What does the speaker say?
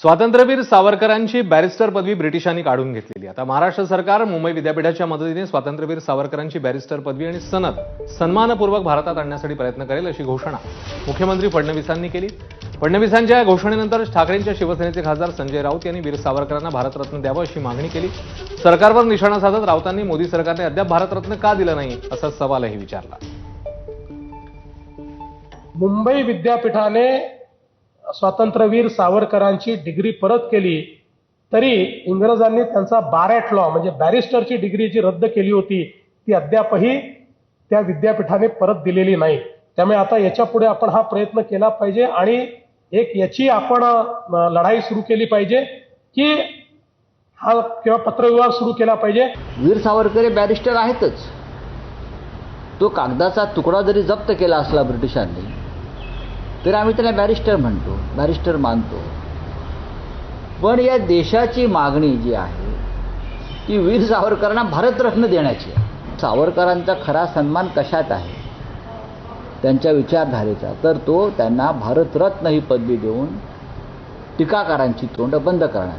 स्वातंत्र्यवीर सावरकरांची बॅरिस्टर पदवी ब्रिटिशांनी काढून घेतलेली. आता महाराष्ट्र सरकार मुंबई विद्यापीठाच्या मदतीने स्वातंत्र्यवीर सावरकरांची बॅरिस्टर पदवी आणि सनद सन्मानपूर्वक भारतात आणण्यासाठी प्रयत्न करेल अशी घोषणा मुख्यमंत्री फडणवीसांनी केली. फडणवीसांच्या या घोषणेनंतर ठाकरेंच्या शिवसेनेचे खासदार संजय राऊत यांनी वीर सावरकरांना भारतरत्न द्यावं अशी मागणी केली. सरकारवर निशाणा साधत राऊतांनी मोदी सरकारने अद्याप भारतरत्न का दिलं नाही असा सवालही विचारला. मुंबई विद्यापीठाने स्वातंत्र्यवीर सावरकरांची डिग्री परत केली तरी इंग्रजांनी त्यांचा बारॅट लॉ म्हणजे बॅरिस्टरची डिग्री जी रद्द केली होती ती अद्यापही त्या विद्यापीठाने परत दिलेली नाही. त्यामुळे आता याच्या पुढे आपण हा प्रयत्न केला पाहिजे आणि एक याची आपण लढाई सुरू केली पाहिजे की हा किंवा पत्रव्यवहार सुरू केला पाहिजे. वीर सावरकर हे बॅरिस्टर आहेतच. तो कागदाचा तुकडा जरी जप्त केला असला ब्रिटिशांनी तर आम्ही त्याला बॅरिस्टर म्हणतो, बॅरिस्टर मानतो. पण या देशाची मागणी जी आहे ती वीर सावरकरांना भारतरत्न देण्याची आहे. सावरकरांचा खरा सन्मान कशात आहे? त्यांच्या विचारधारेचा. तर तो त्यांना भारतरत्न ही पदवी देऊन टीकाकारांची तोंड बंद करणार.